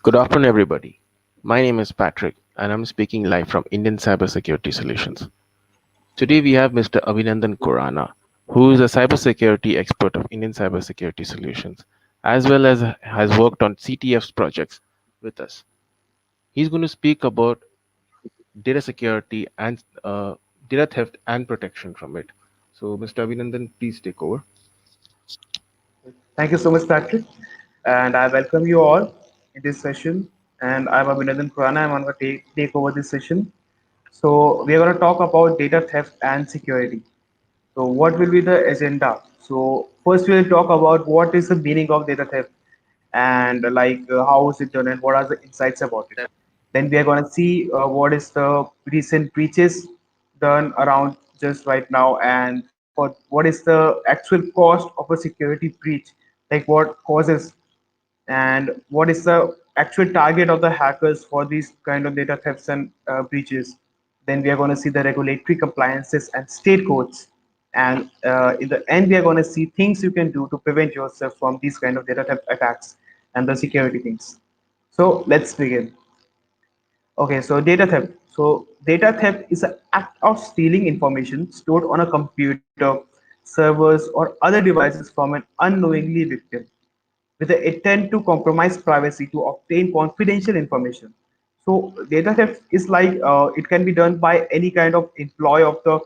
Good afternoon, everybody. My name is Patrick, and I'm speaking live from Indian Cybersecurity Solutions. Today, we have Mr. Abhinandan Khurana, who is a cybersecurity expert of Indian Cybersecurity Solutions, as well as has worked on CTF's projects with us. He's going to speak about data security and data theft and protection from it. So, Mr. Abhinandan, please take over. Thank you so much, Patrick. And I welcome you all in this session. And I'm Abhinandan Khurana. I'm going to take over this session. So we're going to talk about data theft and security. So what will be the agenda? So first we'll talk about what is the meaning of data theft and how is it done and what are the insights about it. Then we are going to see what is the recent breaches done around just right now and for what is the actual cost of a security breach, like what causes and what is the actual target of the hackers for these kind of data thefts and breaches. Then we are going to see the regulatory compliances and state codes. And in the end, we are going to see things you can do to prevent yourself from these kind of data theft attacks and the security things. So let's begin. Okay, so data theft. So data theft is an act of stealing information stored on a computer, servers, or other devices from an unknowingly victim with the intent to compromise privacy to obtain confidential information. So data theft is it can be done by any kind of employee of the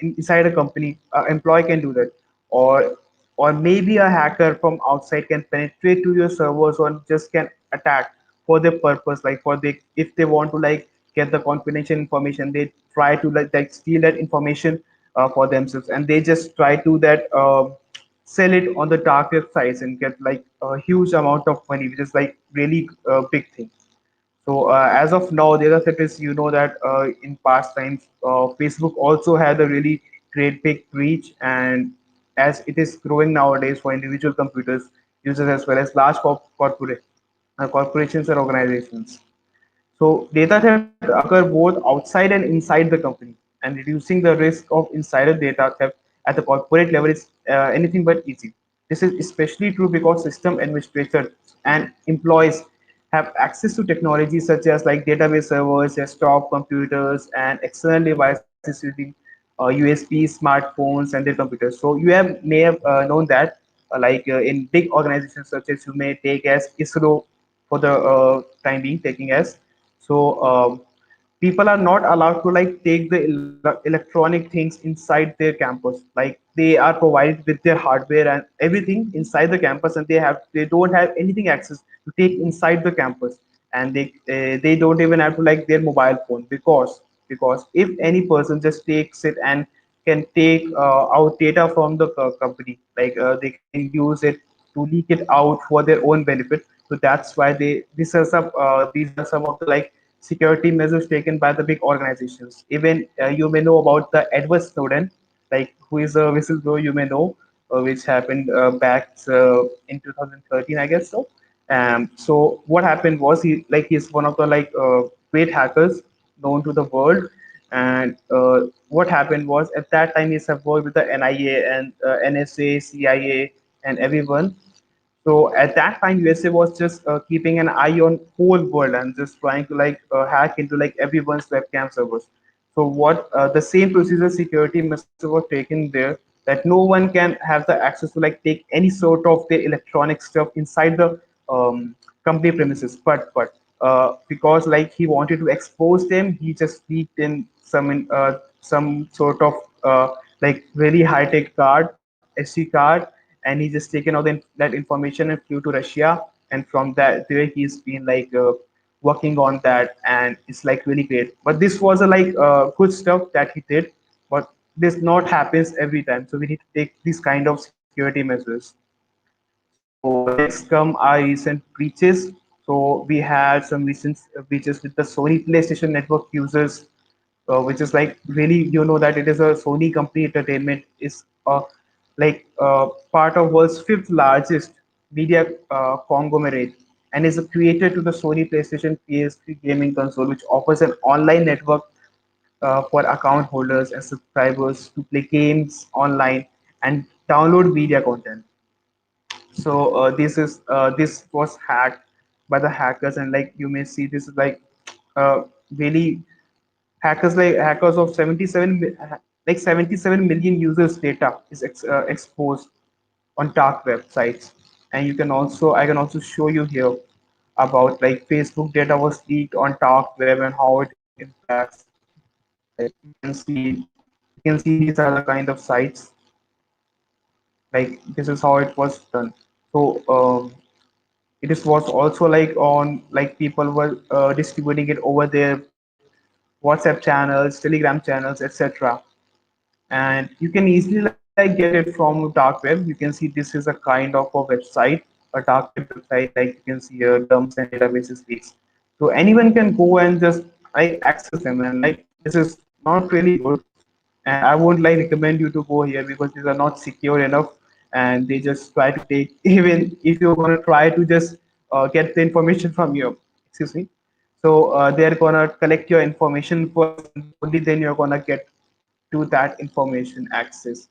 inside a company. Employee can do that, or or maybe a hacker from outside can penetrate to your servers or just can attack for their purpose, like for they if they want to get the confidential information, they try to steal that information for themselves, and they just try to that. Sell it on the dark websites and get like a huge amount of money, which is like really big thing. So as of now, the other thing is that in past times, Facebook also had a really great big reach, and as it is growing nowadays for individual computers users as well as large corporations and organizations. So data theft occur both outside and inside the company, and reducing the risk of insider data theft at the corporate level is anything but easy. This is especially true because system administrators and employees have access to technologies such as like database servers, desktop computers, and external devices using USB, smartphones, and their computers. So you may have known that in big organizations such as you may take as ISRO for the time being taking as so people are not allowed to like take the electronic things inside their campus. Like they are provided with their hardware and everything inside the campus, and they don't have anything access to take inside the campus, and they don't even have to like their mobile phone because if any person just takes it and can take out data from the company, they can use it to leak it out for their own benefit. So that's why these are some of the like security measures taken by the big organizations. Even you may know about the Edward Snowden, like who is a whistleblower, you may know, which happened back in 2013, I guess so. So what happened was he's one of the great hackers known to the world, and what happened was at that time he's have worked with the NIA and NSA, CIA, and everyone. So at that time, USA was just keeping an eye on whole world and just trying to hack into like everyone's webcam servers. So what the same procedure security measures were taken there that no one can have the access to like take any sort of the electronic stuff inside the company premises. But because like he wanted to expose them, he just leaked in some sort of really high tech card, SD card, and he just taken all that information and flew to Russia. And from that, there he's been working on that, and it's like really great. But this was a good stuff that he did, but this not happens every time. So we need to take these kind of security measures. So next come our recent breaches. So we had some recent breaches with the Sony PlayStation Network users, which is like really that it is a Sony company entertainment is part of world's fifth largest media conglomerate, and is a creator to the Sony PlayStation PS3 gaming console, which offers an online network for account holders and subscribers to play games online and download media content. So this was hacked by the hackers. And like you may see, this is like really hackers of 77 million users data is exposed on dark websites. And you can also I can also show you here about like Facebook data was leaked on dark web and how it impacts. Like you can see these are the kind of sites. Like this is how it was done. So was also like on like people were distributing it over their WhatsApp channels, Telegram channels, etc. And you can easily like get it from dark web. You can see this is a kind of a website, a dark web website. Like you can see here dumps and databases leaks. So anyone can go and just like access them, and like this is not really good. And I won't like recommend you to go here because these are not secure enough, and they just try to take even if you're gonna try to just get the information from you. Excuse me. So they're gonna collect your information first, and only then you're gonna get to that information access.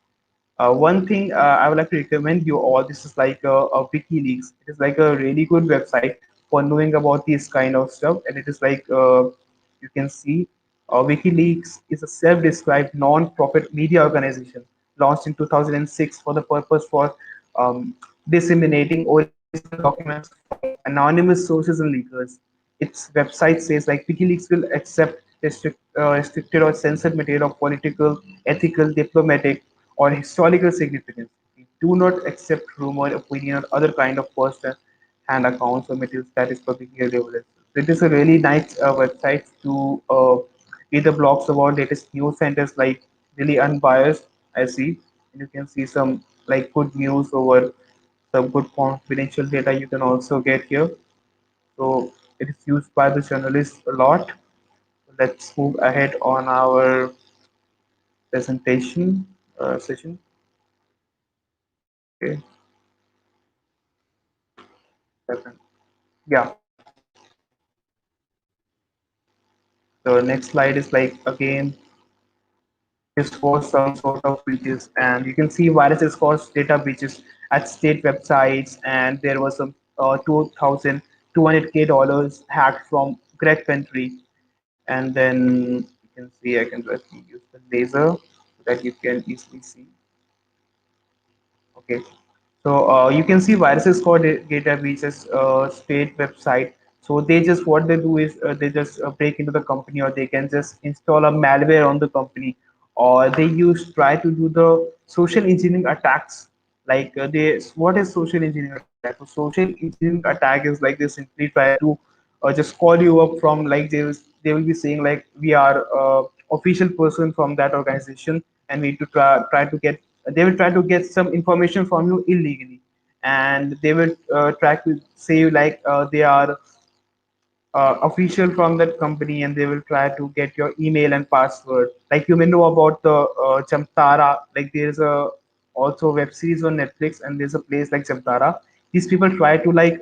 One thing I would like to recommend you all, this is like a WikiLeaks. It is like a really good website for knowing about this kind of stuff. And it is like, you can see, WikiLeaks is a self-described non-profit media organization launched in 2006 for the purpose for um, disseminating original documents from anonymous sources and leakers. Its website says like WikiLeaks will accept restricted or censored material of political, ethical, diplomatic, or historical significance. We do not accept rumor, opinion, or other kind of first-hand accounts or materials that is publicly available. So it is a really nice website to read the blogs about latest news centers, like really unbiased. I see, and you can see some like good news over some good confidential data you can also get here. So it is used by the journalists a lot. Let's move ahead on our presentation session. Okay, second. Yeah. The next slide is like again just for some sort of breaches, and you can see viruses caused data breaches at state websites, and there was some 2,200K hacked from Greg country. And then you can see I can just use the laser so that you can easily see. Okay. So you can see viruses called data breaches state website. So they just what they do is they just break into the company, or they can just install a malware on the company, or they use try to do the social engineering attacks. Like they what is social engineering attack? So social engineering attack is like they simply try to just call you up from like they will be saying like we are official person from that organization, and we need to try to get they will try to get some information from you illegally, and they will try to say you like they are official from that company, and they will try to get your email and password. Like you may know about the Jamtara, like there's a also web series on Netflix, and there's a place like Jamtara. These people try to like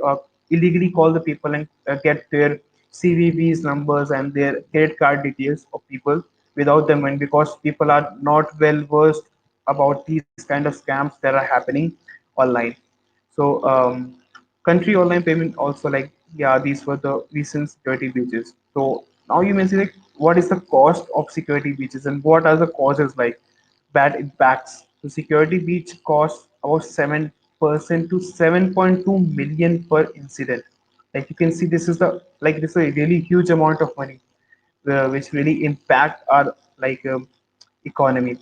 illegally call the people and get their CVVs numbers and their credit card details of people without them, and because people are not well versed about these kind of scams that are happening online. So country online payment also, like yeah, these were the recent security breaches. So now you may say like what is the cost of security breaches and what are the causes like bad impacts. So security breach costs about 7% to 7.2 million per incident. Like you can see this is the like this is a really huge amount of money which really impact our like economy.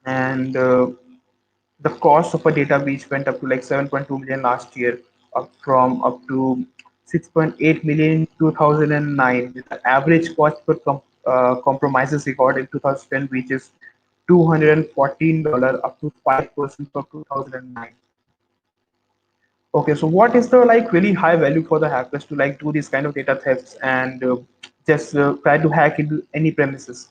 And the cost of a data breach went up to like 7.2 million last year, up from up to 6.8 million in 2009, with the average cost per compromises record in 2010 reaches $214 up to 5% from 2009. Okay, so what is the like really high value for the hackers to like do these kind of data thefts and just try to hack into any premises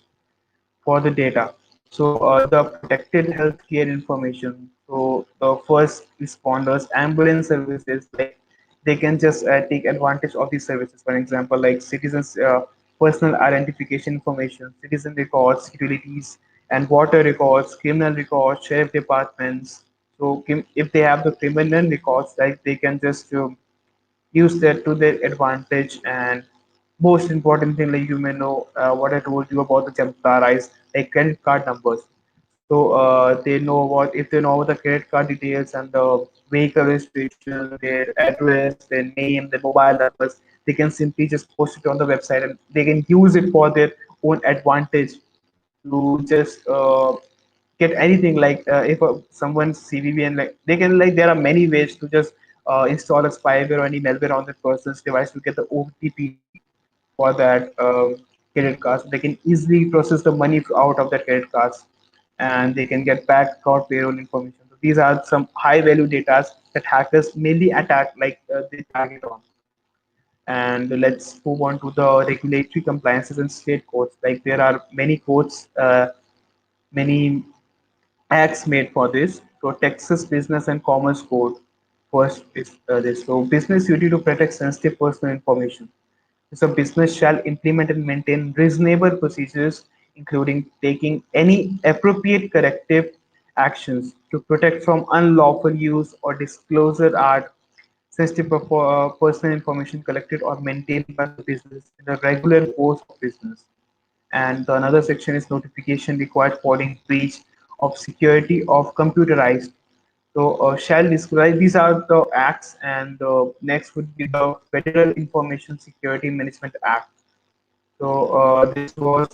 for the data? So the protected healthcare information. So the first responders, ambulance services, like they can just take advantage of these services. For example, like citizens' personal identification information, citizen records, utilities, and water records, criminal records, sheriff departments. So if they have the criminal records, like they can just use that to their advantage. And most important thing, like you may know what I told you about the Jamtara is like credit card numbers. So they know what if they know the credit card details and the vehicle registration, their address, their name, their mobile numbers. They can simply just post it on the website and they can use it for their own advantage to just get anything like if someone's CVV and like they can like there are many ways to just install a spyware or any malware on the person's device to get the OTP for that credit cards. They can easily process the money out of that credit cards and they can get back account payroll information. So these are some high value data that hackers mainly attack like they target on. And let's move on to the regulatory compliances and state codes. Like there are many codes, many acts made for this. So Texas Business and Commerce Code first is this. So business duty to protect sensitive personal information. So business shall implement and maintain reasonable procedures, including taking any appropriate corrective actions to protect from unlawful use or disclosure art sensitive personal information collected or maintained by the business in the regular course of business. And the another section is notification required following breach of security of computerized. So shall describe these are the acts, and the next would be the Federal Information Security Management Act. So this was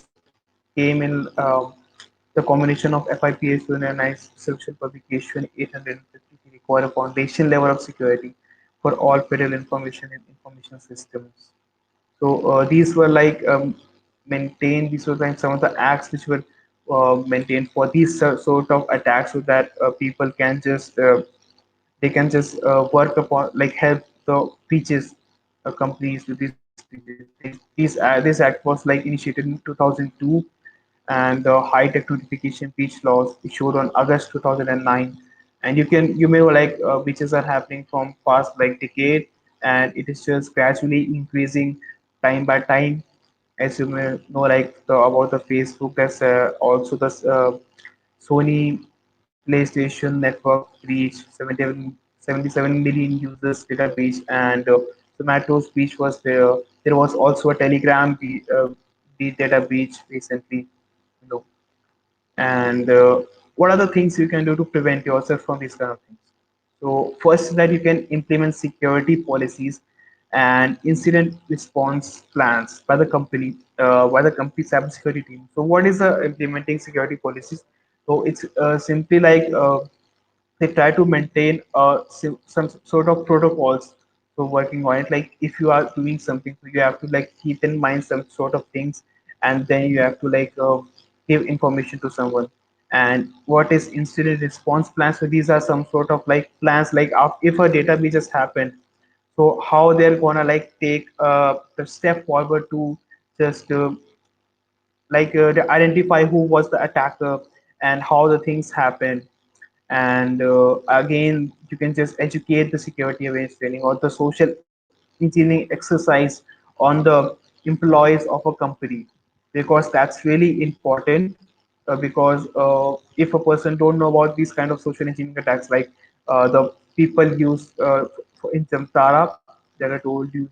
came in the combination of FIPS to organize social publication 850 require a foundation level of security for all federal information and information systems. So these were like maintained. These were like some of the acts which were maintained for these sort of attacks, so that people can just they can just work upon like help the breaches companies with these breaches. This act was like initiated in 2002, and the high-tech notification breach laws issued on August 2009. And you may know like breaches are happening from past like decade, and it is just gradually increasing time by time. As you may know, like about the Facebook, that's also the Sony PlayStation network breach, 77 million users data breach, and Zomato's breach was there. There was also a Telegram data breach recently. You know. And what are the things you can do to prevent yourself from these kind of things? So first, that you can implement security policies and incident response plans by the company cybersecurity team. So what is the implementing security policies? So it's simply like they try to maintain some sort of protocols for working on it. Like if you are doing something, so you have to like keep in mind some sort of things, and then you have to like give information to someone. And what is incident response plans? So these are some sort of like plans, like if a data breach has happened, so how they're gonna like take the step forward to just identify who was the attacker and how the things happened. And again, you can just educate the security awareness training or the social engineering exercise on the employees of a company, because that's really important. Because if a person don't know about these kind of social engineering attacks, like the people use in Jamtara that I told you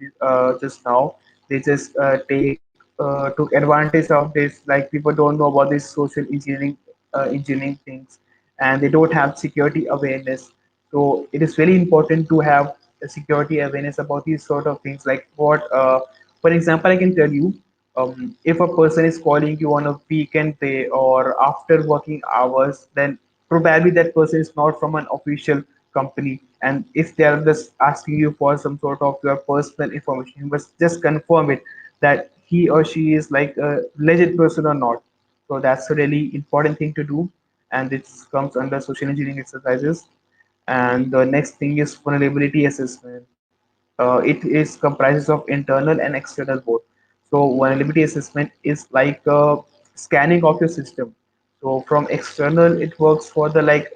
just now, they just took advantage of this. Like people don't know about this social engineering things, and they don't have security awareness. So it is really important to have a security awareness about these sort of things. Like what, for example, I can tell you, if a person is calling you on a weekend day or after working hours, then probably that person is not from an official company. And if they are just asking you for some sort of your personal information, you must just confirm it that he or she is like a legit person or not. So that's a really important thing to do, and this comes under social engineering exercises. And the next thing is vulnerability assessment. It is comprises of internal and external both. So vulnerability assessment is like scanning of your system. So from external, it works for the like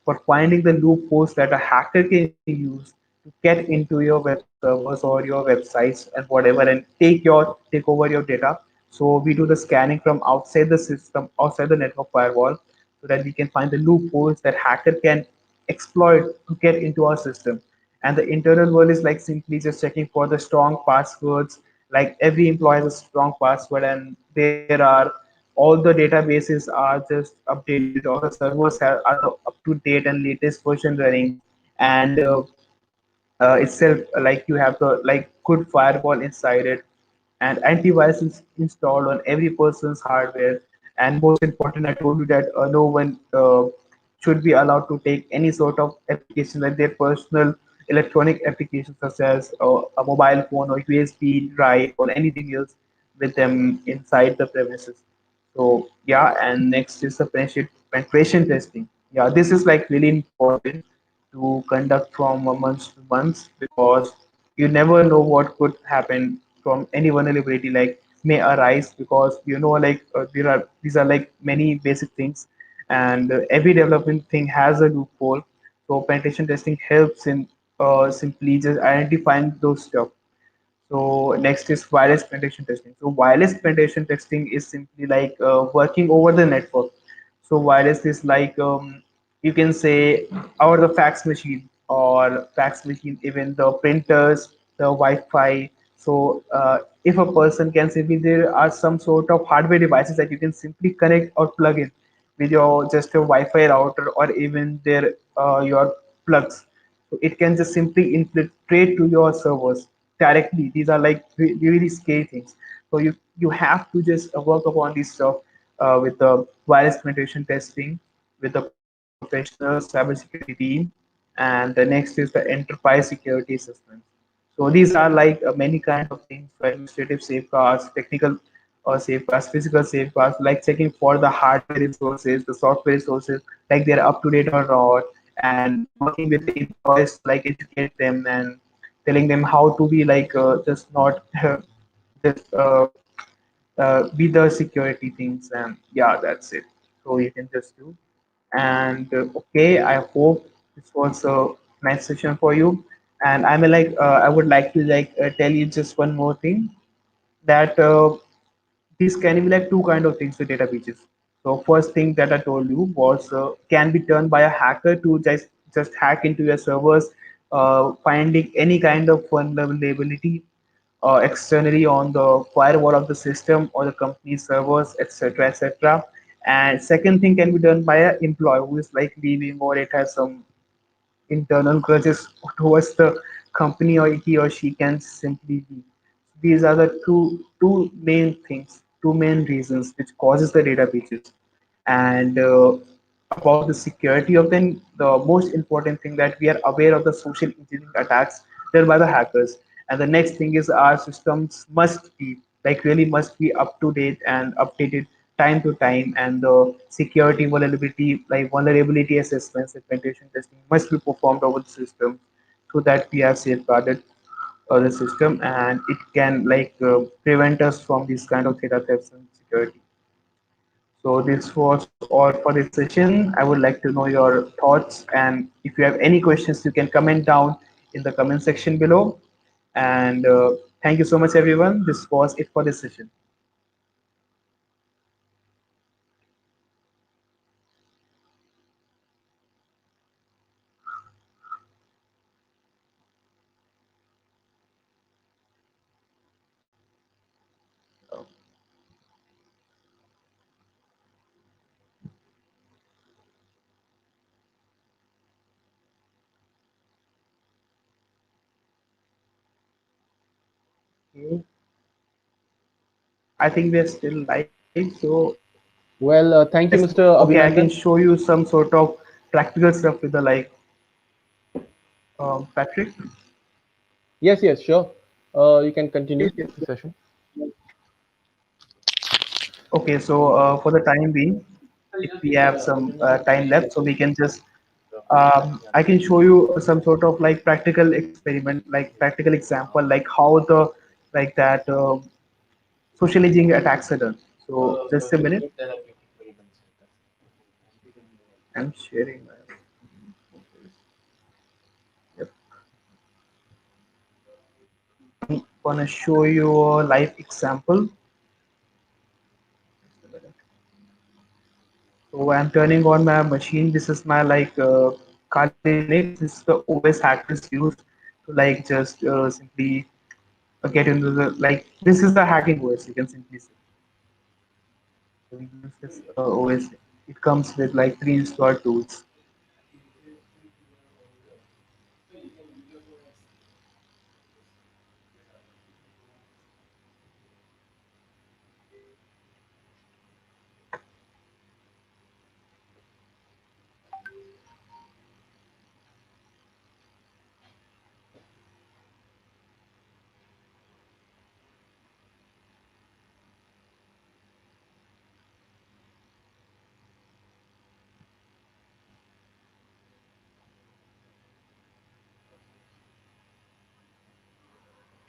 for finding the loopholes that a hacker can use to get into your web servers or your websites and whatever, and take over your data. So we do the scanning from outside the system, outside the network firewall, so that we can find the loopholes that hacker can exploit to get into our system. And the internal world is like simply just checking for the strong passwords. Like every employee has a strong password, and there are all the databases are just updated, all the servers are the up to date and latest version running. And itself, like you have the like good firewall inside it, and antivirus is installed on every person's hardware. And most important, I told you that no one should be allowed to take any sort of application like their personal electronic applications such as a mobile phone or USB drive or anything else with them inside the premises. So yeah, and next is the penetration testing. Yeah, this is like really important to conduct from month to month, because you never know what could happen from any vulnerability like may arise, because like these are like many basic things, and every development thing has a loophole. So penetration testing helps in simply just identifying those stuff. So next is wireless penetration testing. So wireless penetration testing is simply like working over the network. So wireless is like you can say over the fax machine, or fax machine, even the printers, the Wi-Fi. So if a person can simply, there are some sort of hardware devices that you can simply connect or plug in with your just a Wi-Fi router, or even their your plugs. So it can just simply infiltrate to your servers directly. These are like really scary things. So you have to just work upon this stuff with the virus penetration testing, with the professional cybersecurity team. And the next is the enterprise security assessment. So these are like many kind of things. So administrative safeguards, technical safeguards, physical safeguards, like checking for the hardware resources, the software resources, like they're up to date or not, and working with the employees to like educate them and telling them how to be like just not just be the security things. And yeah, that's it. So you can just do. And okay, I hope this was a nice session for you. And I would like to like tell you just one more thing, that these can be like two kind of things with data breaches. So first thing that I told you was can be done by a hacker to just hack into your servers, finding any kind of vulnerability externally on the firewall of the system or the company servers, etc., etc. And second thing can be done by an employee who is like leaving, or it has some internal grudges towards the company, or he or she can simply be. These are the two main things, two main reasons which causes the data breaches. And about the security of them, the most important thing that we are aware of the social engineering attacks done by the hackers. And the next thing is our systems must be like really must be up to date and updated time to time. And the security vulnerability assessments and penetration testing must be performed over the system, so that we have safeguarded the system, and it can prevent us from these kind of data thefts and security. So this was all for this session. I would like to know your thoughts, and if you have any questions, you can comment down in the comment section below. And thank you so much, everyone. This was it for this session. Okay. I think we are still live. So Well, yes, thank you, Mr. okay. I can Abhinandan. show you some sort of practical stuff with the Patrick. Yes, yes, sure. You can Yes, continue yes. the session. Okay, so for the time being, if we have some time left, so we can just I can show you some sort of like practical experiment, like practical example, like how the like that social engineering attacks are done. So just a minute, I'm sharing. Yep. I'm gonna show you a live example. So I'm turning on my machine. This is my Kali Linux. This is the OS hackers use to like just simply get into the like this is the hacking OS you can simply say. So we use this OS. It comes with like pre-installed tools.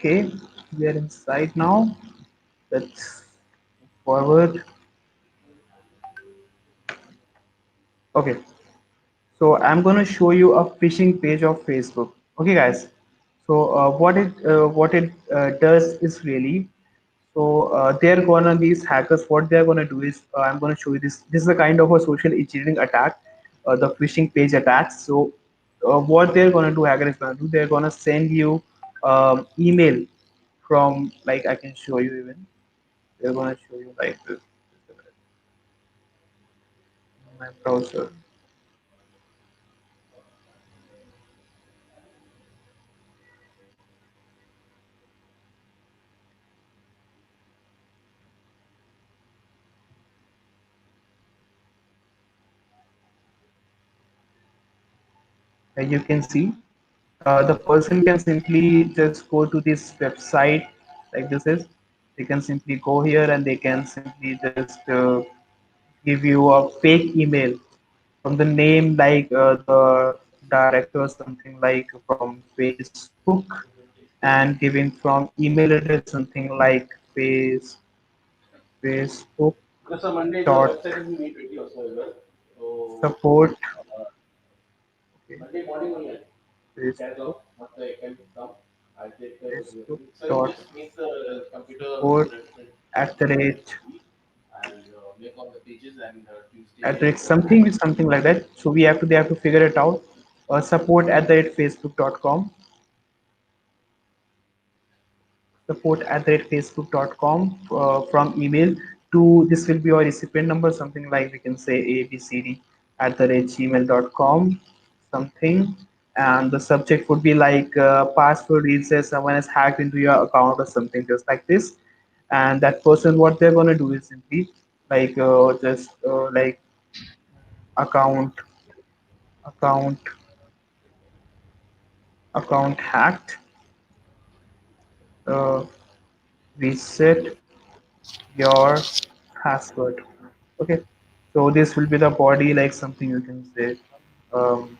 Okay, we are inside now. Let's move forward. Okay, so I'm gonna show you a phishing page of Facebook. Okay, guys. So what it does is really they're gonna these hackers what they're gonna do is I'm gonna show you this. This is a kind of a social engineering attack, the phishing page attacks. So what they're gonna do, hacker is gonna do, they're gonna send you email from like I can show you even. They're gonna show you like this. My browser. You can see the person can simply just go to this website like this is. They can simply go here and they can simply just give you a fake email from the name like the director something like from Facebook and giving from email address something like Facebook dot support, okay, Facebook Facebook dot support at the rate something like that. So they have to figure it out. Support at the rate facebook.com, support at the rate facebook.com from email to this will be your recipient number something like we can say abcd at the rate gmail.com something, and the subject would be like password reset, someone has hacked into your account or something just like this. And that person what they're going to do is simply like just like account account account hacked, uh, reset your password. Okay, so this will be the body like something you can say. Um,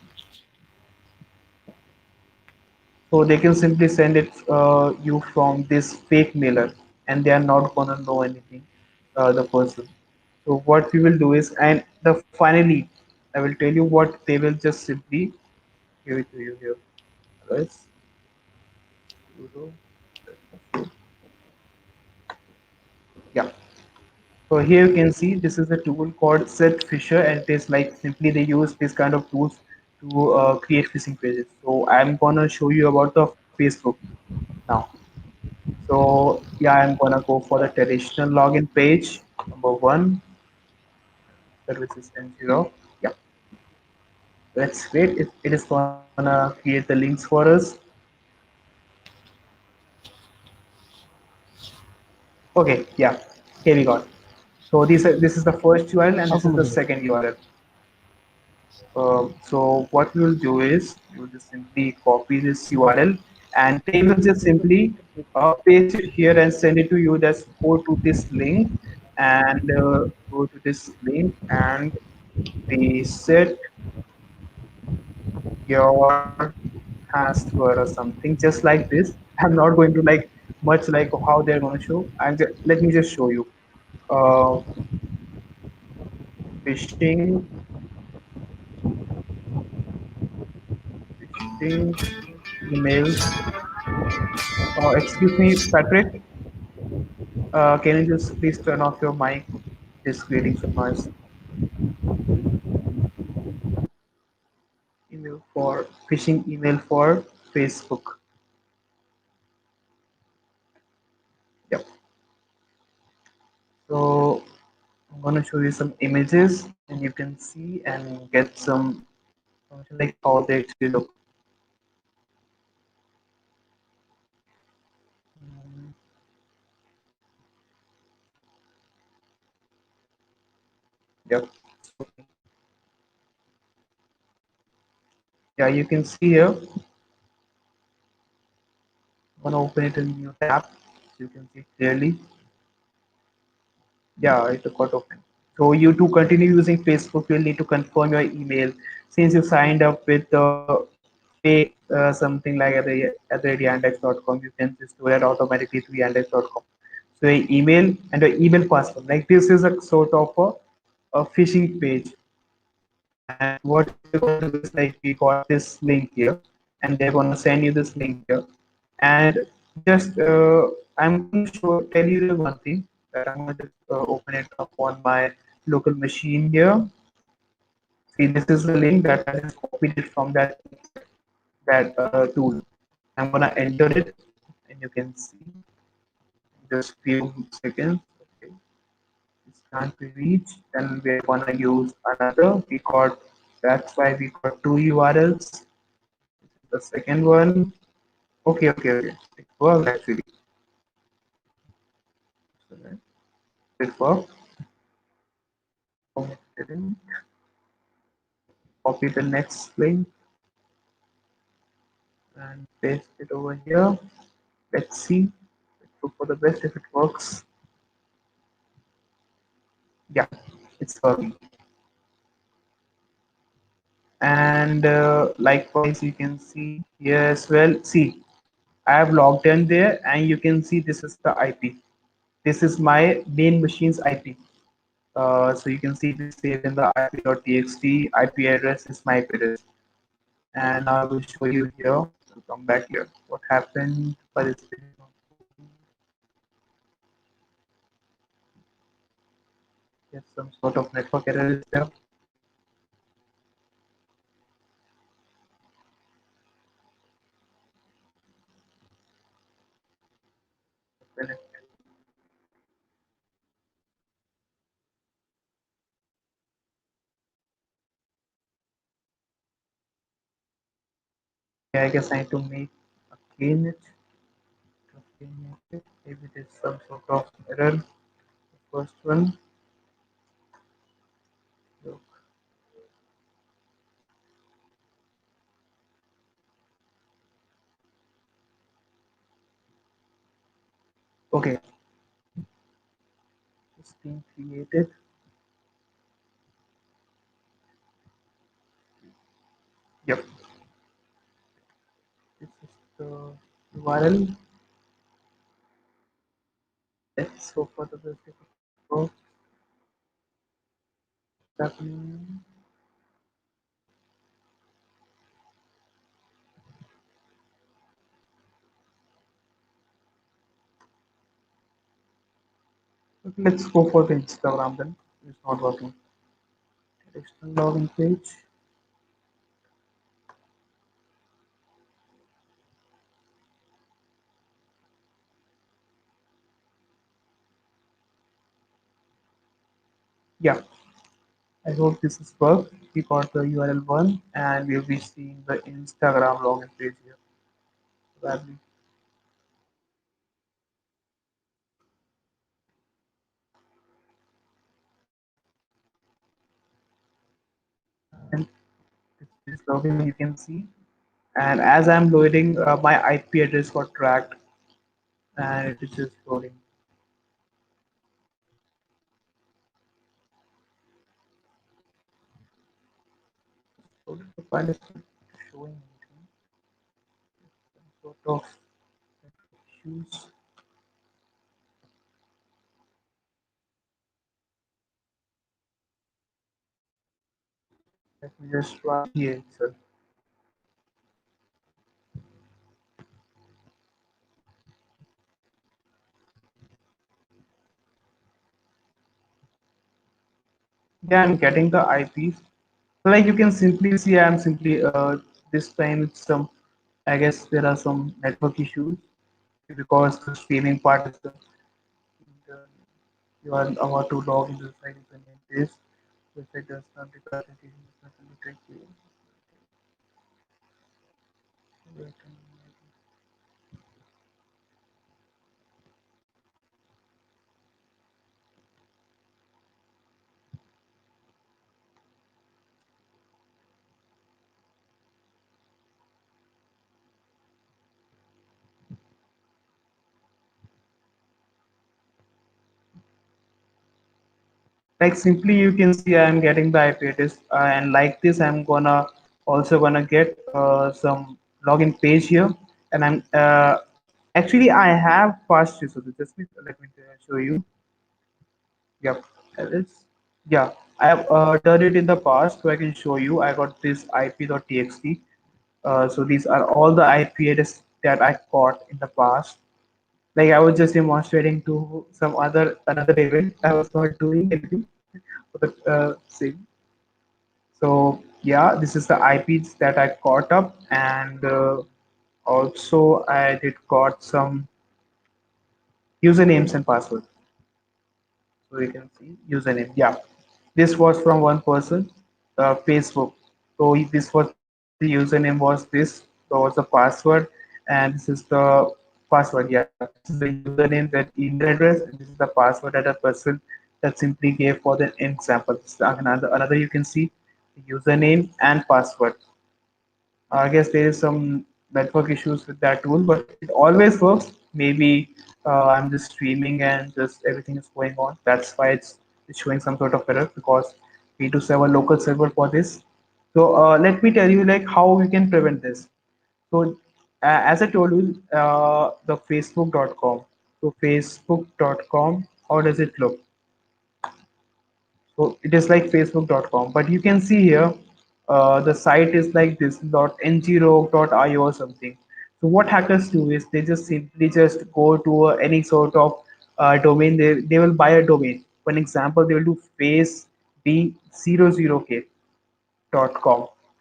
so they can simply send it you from this fake mailer, and they are not gonna know anything. The person. So what we will do is, and the finally, I will tell you what they will just simply give it to you here. Let's sudo. Yeah. So here you can see this is a tool called Set Fisher, and it is like simply they use this kind of tools to create phishing pages. So I'm gonna show you about the Facebook now. So yeah, I'm gonna go for the traditional login page. Number one, services and zero. Yeah, let's wait. It is gonna create the links for us. Okay, yeah, here we got. So this is the first URL and this is the second URL. So what we will do is we will just simply copy this URL and they will just simply paste it here and send it to you. Just go to this link and go to this link and reset your password or something just like this. I'm not going to like much like how they're going to show. Let me just show you. Uh, phishing, phishing emails. Excuse me, Patrick. Can you just please turn off your mic? It's creating some noise. Email for phishing email for Facebook. So I'm gonna show you some images and you can see and get some information like how they actually look. Mm, Yep. So yeah, you can see here. I'm gonna open it in a new tab so you can see clearly. Yeah, it got open. So you to continue using Facebook, you'll need to confirm your email. Since you signed up with the fake something like at the yandex.com, you can just do it automatically through yandex.com. So your email and your email password. Like this is a sort of a phishing page. And what we're gonna do is like we got this link here, and they're gonna send you this link here, and just I'm gonna tell you the one thing that I'm gonna just open it up on my local machine here. See, this is the link that I just copied it from that tool. I'm gonna enter it, and you can see just few seconds. Okay, this can't be reached. Then we're gonna use another. We got that's why we got two URLs. The second one, okay. It worked actually. So it worked. Oh, it didn't. Copy the next link and paste it over here. Let's see. Let's hope for the best if it works. Yeah, it's working. And likewise, you can see here as well. See, I have logged in there, and you can see this is the IP. This is my main machine's IP. So you can see it is saved in the ip.txt. IP address is my IP address. And now I will show you here. So come back here. What happened? Participating on yes, some sort of network error is there. Okay, I guess I need to make again it. Again it. Maybe there's some sort of error. The first one. So, okay, it's being created. Yep, this is the URL. Let's hope for the best if it works. Happening. Okay, let's go for the Instagram then. It's not working. Additional login page. Yeah, I hope this is work. We got the URL one and we'll be seeing the Instagram login page here. Probably. And this login you can see. And as I'm loading, my IP address got tracked and it is just loading. So the file is not showing anything. Some sort of issues. Let me just try here itself. Yeah, I'm getting the IPs. So like you can simply see, I'm simply this time it's some. I guess there are some network issues because the streaming part is the You are about to log into the site username this. The site does not require authentication. It's not really tricky. Like simply you can see I am getting the IP address, and like this I'm gonna also gonna get some login page here, and I'm actually I have passed you, so let me show you. Yep, it's yeah, I have done it in the past, so I can show you. I got this ip.txt. So these are all the IP address that I got in the past. Like I was just demonstrating to some other another event. I was not doing anything for the same. So yeah, this is the IPs that I caught up, and also I did got some usernames and passwords. So you can see username. Yeah, this was from one person, Facebook. So this was the username was this. So was the password, and this is the password. Yeah, this is the username, that email address, and this is the password that a person that simply gave for the example. So another you can see the username and password. I guess there is some network issues with that tool, but it always works. Maybe I'm just streaming and just everything is going on. That's why it's showing some sort of error, because we do have a local server for this. So let me tell you like how we can prevent this. So as I told you, the Facebook.com. So Facebook.com, how does it look? So it is like facebook.com, but you can see here the site is like this .ngro.io or something. So what hackers do is they just simply just go to any sort of domain. They will buy a domain. For an example, they will do face b00k.com,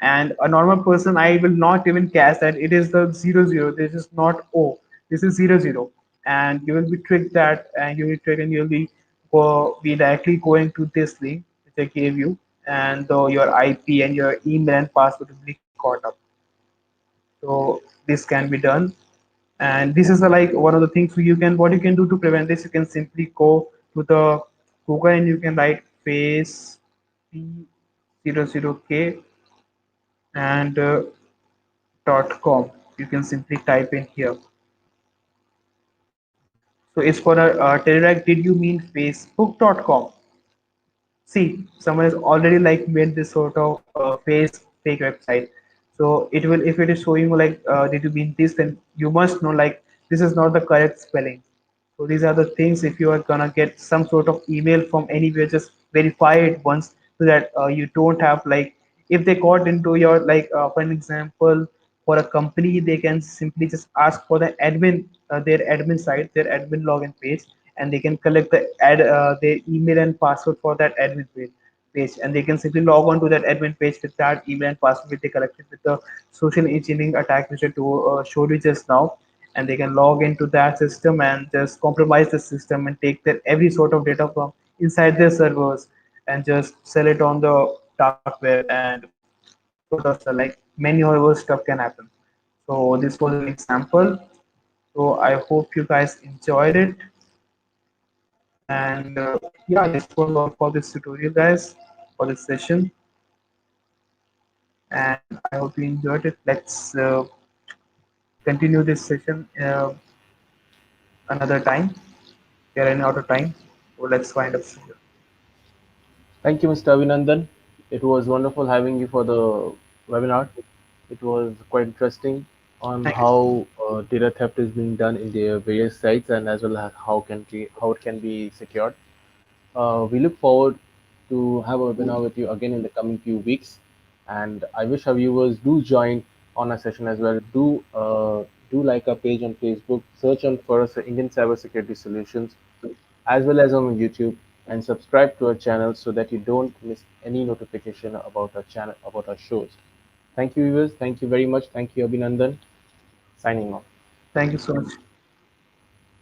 and a normal person I will not even guess that it is the 00. This is not O, this is 00, and you will be tricked that, and you will trick, and you'll be directly going to this link which I gave you, and your IP and your email and password will be caught up. So this can be done, and this is the like one of the things. So you can, what you can do to prevent this, you can simply go to the Google and you can write face p00k and .com. You can simply type in here. So it's for a Telegram. Did you mean Facebook.com? See, someone has already like made this sort of face fake website. So it will, if it is showing you like did you mean this, then you must know like this is not the correct spelling. So these are the things. If you are gonna get some sort of email from anywhere, just verify it once, so that you don't have like, if they got into your like for an example, for a company, they can simply just ask for the admin, their admin site, their admin login page, and they can collect their email and password for that admin page, and they can simply log on to that admin page with that email and password which they collected with the social engineering attack which I showed you just now, and they can log into that system and just compromise the system and take their every sort of data from inside their servers and just sell it on the dark web, and all sort of stuff, like many horrible stuff can happen. So this was an example. So I hope you guys enjoyed it, and yeah, this was all for this tutorial, guys, for this session, and I hope you enjoyed it. Let's continue this session another time. We are running out of time, so let's find up. Thank you, Mr. Avinandan. It was wonderful having you for the webinar. It was quite interesting on Thank you so much. how data theft is being done in the various sites, and as well as how it can be secured. We look forward to have a webinar with you again in the coming few weeks, and I wish our viewers do join on our session as well. Do like our page on Facebook, search on for us Indian Cybersecurity Solutions, as well as on YouTube, and subscribe to our channel so that you don't miss any notification about our channel, about our shows. Thank you, viewers. Thank you very much. Thank you, Abhinandan. Signing off. Thank you so much.